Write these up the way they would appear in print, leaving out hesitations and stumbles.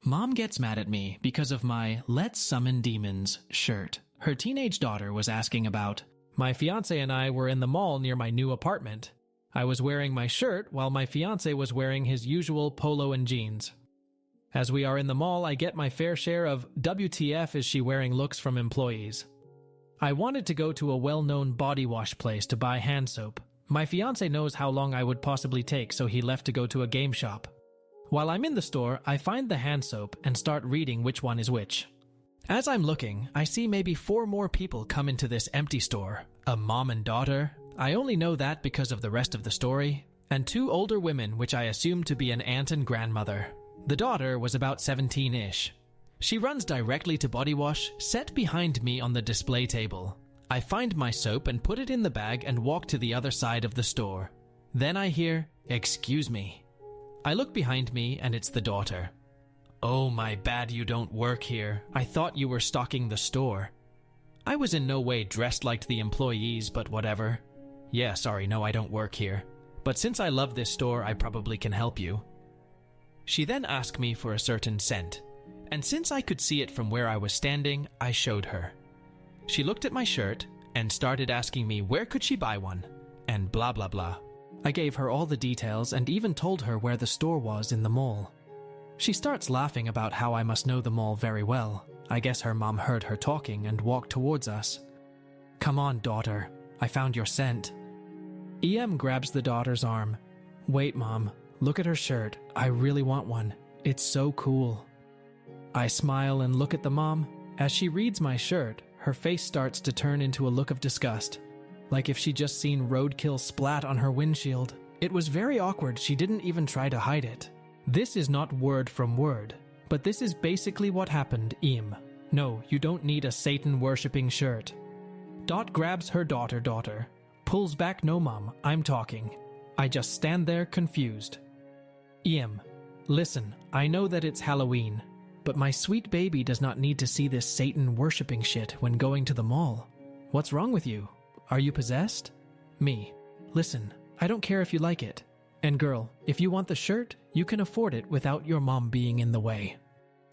Mom gets mad at me because of my "Let's Summon Demons" shirt her teenage daughter was asking about. My fiancé and I were in the mall near my new apartment. I was wearing my shirt while my fiancé was wearing his usual polo and jeans. As we are in the mall, I get my fair share of "WTF is she wearing" looks from employees. I wanted to go to a well-known body wash place to buy hand soap. My fiancé knows how long I would possibly take, so he left to go to a game shop. While I'm in the store, I find the hand soap and start reading which one is which. As I'm looking, I see maybe 4 more people come into this empty store. A mom and daughter, I only know that because of the rest of the story, and 2 older women which I assumed to be an aunt and grandmother. The daughter was about 17-ish. She runs directly to body wash, set behind me on the display table. I find my soap and put it in the bag and walk to the other side of the store. Then I hear, "Excuse me." I look behind me and it's the daughter. "Oh, my bad, you don't work here. I thought you were stocking the store." I was in no way dressed like the employees, but whatever. "Yeah, sorry, no, I don't work here. But since I love this store, I probably can help you." She then asked me for a certain scent, and since I could see it from where I was standing, I showed her. She looked at my shirt and started asking me where could she buy one, and blah blah blah. I gave her all the details and even told her where the store was in the mall. She starts laughing about how I must know the mall very well. I guess her mom heard her talking and walked towards us. "Come on, daughter. I found your scent." EM grabs the daughter's arm. "Wait, Mom. Look at her shirt. I really want one. It's so cool." I smile and look at the mom. As she reads my shirt, her face starts to turn into a look of disgust, like if she'd just seen roadkill splat on her windshield. It was very awkward. She didn't even try to hide it. This is not word from word, but this is basically what happened, Im. No, you don't need a Satan-worshipping shirt. Dot grabs her daughter, pulls back. "No, Mom, I'm talking." I just stand there confused. "Im, listen, I know that it's Halloween, but my sweet baby does not need to see this Satan-worshipping shit when going to the mall. What's wrong with you? Are you possessed?" Me. "Listen, I don't care if you like it. And girl, if you want the shirt, you can afford it without your mom being in the way."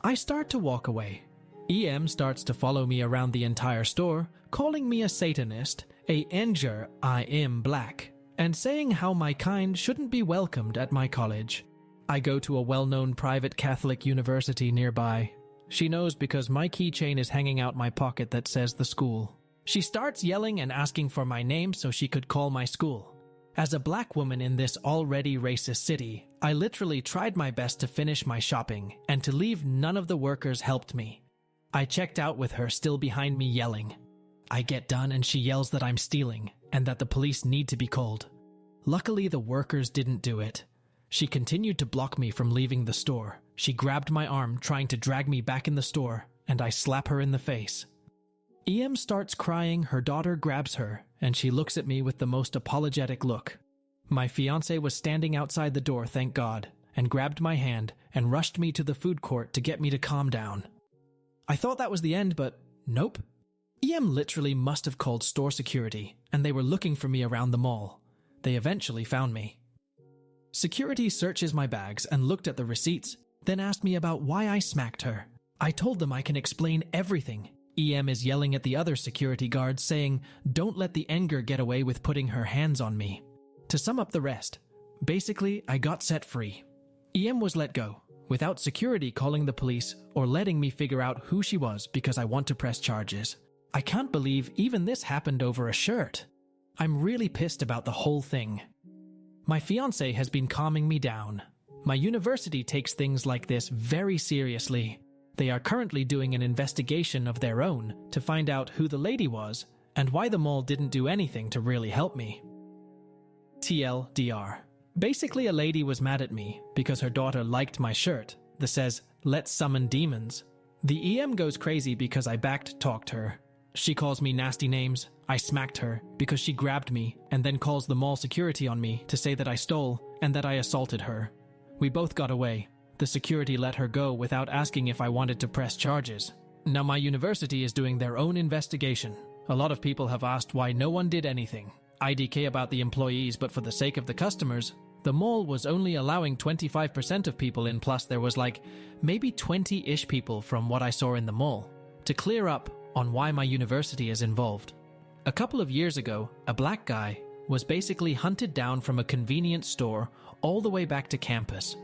I start to walk away. EM starts to follow me around the entire store, calling me a Satanist, a Enger I am black, and saying how my kind shouldn't be welcomed at my college. I go to a well-known private Catholic university nearby. She knows because my keychain is hanging out my pocket that says the school. She starts yelling and asking for my name so she could call my school. As a black woman in this already racist city, I literally tried my best to finish my shopping, and to leave none of the workers helped me. I checked out with her still behind me yelling. I get done and she yells that I'm stealing, and that the police need to be called. Luckily the workers didn't do it. She continued to block me from leaving the store. She grabbed my arm trying to drag me back in the store, and I slap her in the face. EM starts crying, her daughter grabs her, and she looks at me with the most apologetic look. My fiancé was standing outside the door, thank God, and grabbed my hand and rushed me to the food court to get me to calm down. I thought that was the end, but nope. EM literally must have called store security, and they were looking for me around the mall. They eventually found me. Security searches my bags and looked at the receipts, then asked me about why I smacked her. I told them I can explain everything. EM is yelling at the other security guards saying, "Don't let the Enger get away with putting her hands on me." To sum up the rest, basically I got set free. EM was let go, without security calling the police or letting me figure out who she was because I want to press charges. I can't believe even this happened over a shirt. I'm really pissed about the whole thing. My fiancé has been calming me down. My university takes things like this very seriously. They are currently doing an investigation of their own to find out who the lady was and why the mall didn't do anything to really help me. TLDR. Basically, a lady was mad at me because her daughter liked my shirt that says, "Let's Summon Demons." The EM goes crazy because I back-talked her. She calls me nasty names. I smacked her because she grabbed me and then calls the mall security on me to say that I stole and that I assaulted her. We both got away. The security let her go without asking if I wanted to press charges. Now my university is doing their own investigation. A lot of people have asked why no one did anything. IDK about the employees, but for the sake of the customers, The mall was only allowing 25% of people in, plus there was like maybe 20-ish people from what I saw in the mall. To clear up on why my university is involved. A couple of years ago, a black guy was basically hunted down from a convenience store all the way back to campus.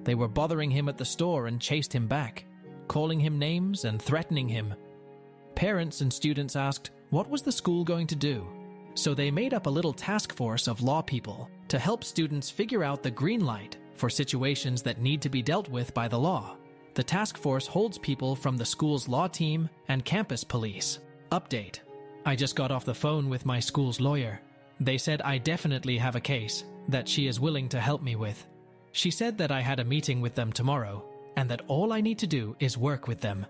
They were bothering him at the store and chased him back, calling him names and threatening him. Parents and students asked, what was the school going to do? So they made up a little task force of law people to help students figure out the green light for situations that need to be dealt with by the law. The task force holds people from the school's law team and campus police. Update. I just got off the phone with my school's lawyer. They said I definitely have a case that she is willing to help me with. She said that I had a meeting with them tomorrow and that all I need to do is work with them.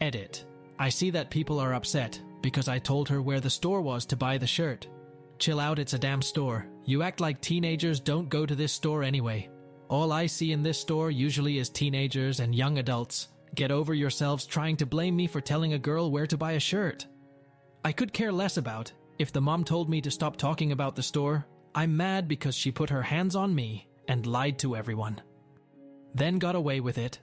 Edit. I see that people are upset because I told her where the store was to buy the shirt. Chill out, it's a damn store. You act like teenagers don't go to this store anyway. All I see in this store usually is teenagers and young adults. Get over yourselves trying to blame me for telling a girl where to buy a shirt. I could care less about if the mom told me to stop talking about the store. I'm mad because she put her hands on me and lied to everyone. Then got away with it.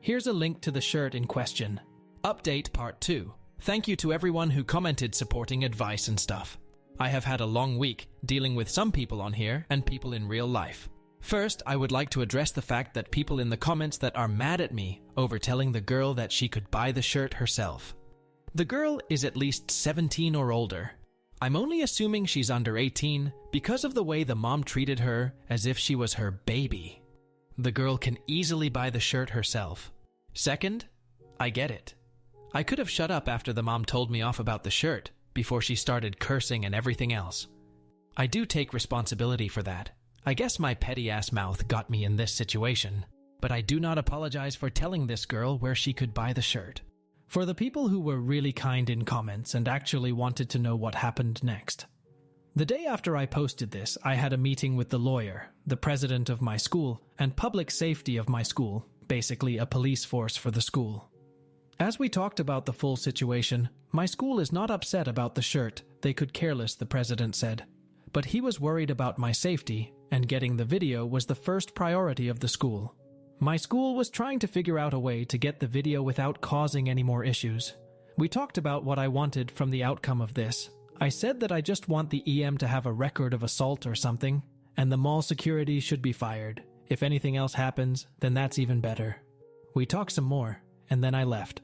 Here's a link to the shirt in question. Update Part 2. Thank you to everyone who commented supporting advice and stuff. I have had a long week dealing with some people on here and people in real life. First, I would like to address the fact that people in the comments that are mad at me over telling the girl that she could buy the shirt herself. The girl is at least 17 or older. I'm only assuming she's under 18 because of the way the mom treated her as if she was her baby. The girl can easily buy the shirt herself. Second, I get it. I could have shut up after the mom told me off about the shirt before she started cursing and everything else. I do take responsibility for that. I guess my petty-ass mouth got me in this situation, but I do not apologize for telling this girl where she could buy the shirt. For the people who were really kind in comments and actually wanted to know what happened next. The day after I posted this, I had a meeting with the lawyer, the president of my school, and public safety of my school, basically a police force for the school. As we talked about the full situation, my school is not upset about the shirt. They could care less, the president said. But he was worried about my safety, and getting the video was the first priority of the school. My school was trying to figure out a way to get the video without causing any more issues. We talked about what I wanted from the outcome of this. I said that I just want the EM to have a record of assault or something, and the mall security should be fired. If anything else happens, then that's even better. We talked some more, and then I left.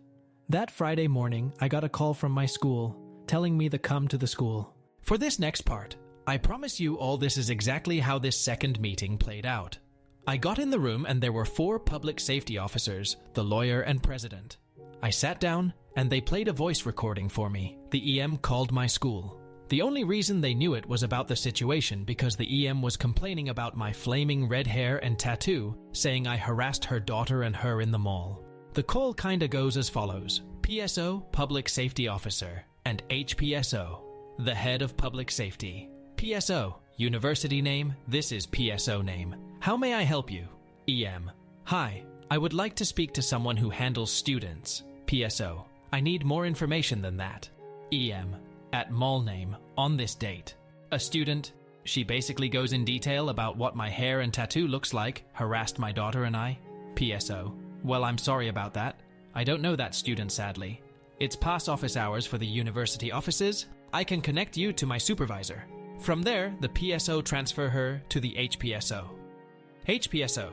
That Friday morning, I got a call from my school, telling me to come to the school. For this next part, I promise you all this is exactly how this second meeting played out. I got in the room and there were 4 public safety officers, the lawyer and president. I sat down and they played a voice recording for me. The EM called my school. The only reason they knew it was about the situation because the EM was complaining about my flaming red hair and tattoo, saying I harassed her daughter and her in the mall. The call kinda goes as follows. PSO, Public Safety Officer, and HPSO, the Head of Public Safety. PSO, University name, this is PSO name. How may I help you? EM. Hi, I would like to speak to someone who handles students. PSO. I need more information than that. EM. At mall name, on this date. A student. She basically goes in detail about what my hair and tattoo looks like, harassed my daughter and I. PSO. Well, I'm sorry about that. I don't know that student, sadly. It's past office hours for the university offices. I can connect you to my supervisor. From there, the PSO transfer her to the HPSO. HPSO.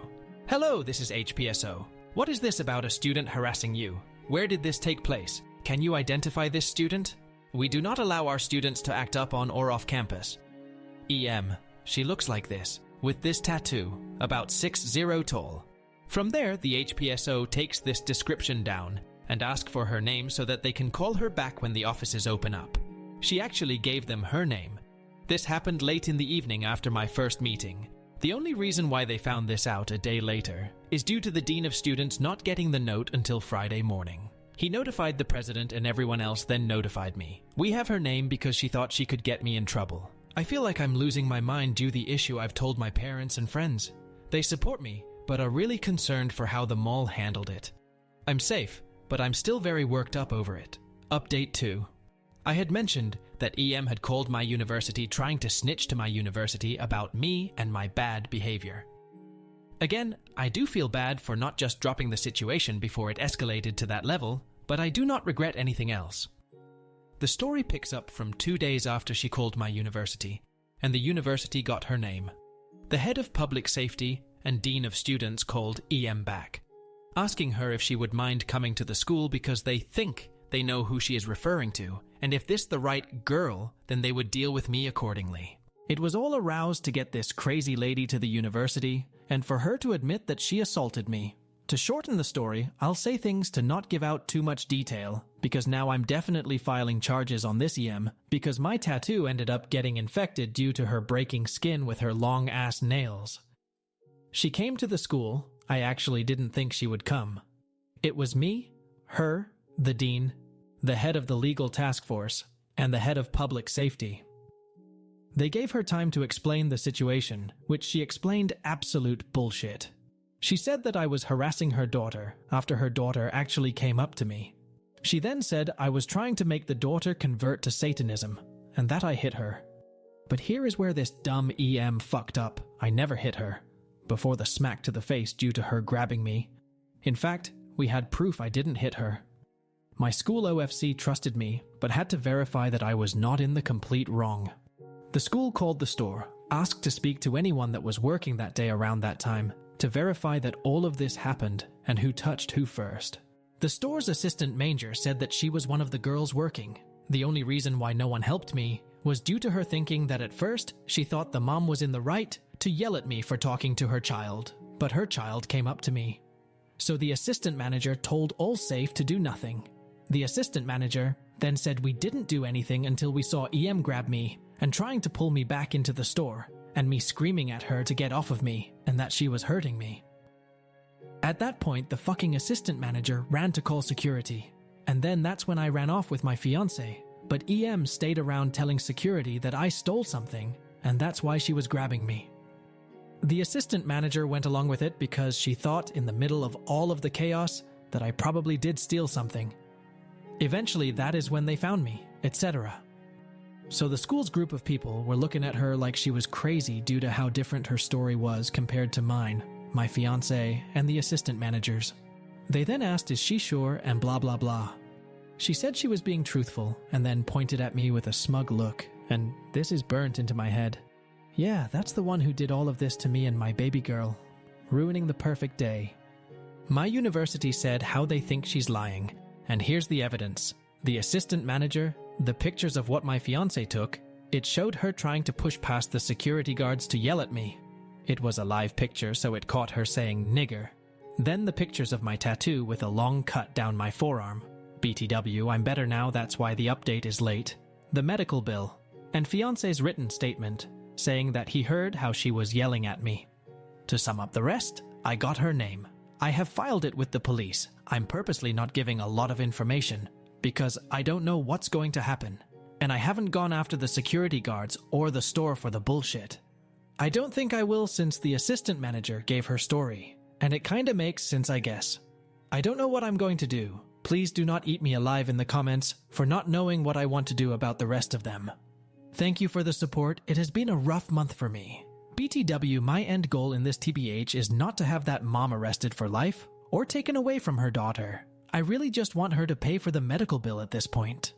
Hello, this is HPSO. What is this about a student harassing you? Where did this take place? Can you identify this student? We do not allow our students to act up on or off campus. EM. She looks like this, with this tattoo, about 6'0" tall. From there, the HPSO takes this description down and asks for her name so that they can call her back when the offices open up. She actually gave them her name. This happened late in the evening after my first meeting. The only reason why they found this out a day later is due to the Dean of Students not getting the note until Friday morning. He notified the president and everyone else, then notified me. We have her name because she thought she could get me in trouble. I feel like I'm losing my mind due to the issue I've told my parents and friends. They support me, but are really concerned for how the mall handled it. I'm safe, but I'm still very worked up over it. Update 2. I had mentioned that EM had called my university trying to snitch to my university about me and my bad behavior. Again, I do feel bad for not just dropping the situation before it escalated to that level, but I do not regret anything else. The story picks up from 2 days after she called my university, and the university got her name. The head of public safety and dean of students called EM back, asking her if she would mind coming to the school because they think they know who she is referring to, and if this the right girl, then they would deal with me accordingly. It was all aroused to get this crazy lady to the university, and for her to admit that she assaulted me. To shorten the story, I'll say things to not give out too much detail, because now I'm definitely filing charges on this EM, because my tattoo ended up getting infected due to her breaking skin with her long-ass nails. She came to the school. I actually didn't think she would come. It was me, her, the dean, the head of the legal task force, and the head of public safety. They gave her time to explain the situation, which she explained absolute bullshit. She said that I was harassing her daughter after her daughter actually came up to me. She then said I was trying to make the daughter convert to Satanism, and that I hit her. But here is where this dumb EM fucked up. I never hit her, before the smack to the face due to her grabbing me. In fact, we had proof I didn't hit her. My school OFC trusted me, but had to verify that I was not in the complete wrong. The school called the store, asked to speak to anyone that was working that day around that time, to verify that all of this happened and who touched who first. The store's assistant manager said that she was one of the girls working. The only reason why no one helped me was due to her thinking that at first she thought the mom was in the right to yell at me for talking to her child, but her child came up to me. So the assistant manager told Allsafe to do nothing. The assistant manager then said we didn't do anything until we saw EM grab me and trying to pull me back into the store, and me screaming at her to get off of me and that she was hurting me. At that point, the fucking assistant manager ran to call security, and then that's when I ran off with my fiancé, but EM stayed around telling security that I stole something, and that's why she was grabbing me. The assistant manager went along with it because she thought in the middle of all of the chaos that I probably did steal something. Eventually, that is when they found me, etc. So the school's group of people were looking at her like she was crazy due to how different her story was compared to mine, my fiancé, and the assistant managers. They then asked, is she sure, and blah blah blah. She said she was being truthful, and then pointed at me with a smug look, and this is burnt into my head. Yeah, that's the one who did all of this to me and my baby girl, ruining the perfect day. My university said how they think she's lying, and here's the evidence. The assistant manager, the pictures of what my fiancé took, it showed her trying to push past the security guards to yell at me. It was a live picture, so it caught her saying nigger. Then the pictures of my tattoo with a long cut down my forearm. BTW, I'm better now, that's why the update is late. The medical bill, and fiancé's written statement, saying that he heard how she was yelling at me. To sum up the rest, I got her name. I have filed it with the police. I'm purposely not giving a lot of information, because I don't know what's going to happen, and I haven't gone after the security guards or the store for the bullshit. I don't think I will since the assistant manager gave her story, and it kinda makes sense, I guess. I don't know what I'm going to do. Please do not eat me alive in the comments for not knowing what I want to do about the rest of them. Thank you for the support. It has been a rough month for me. BTW, my end goal in this TBH is not to have that mom arrested for life or taken away from her daughter. I really just want her to pay for the medical bill at this point.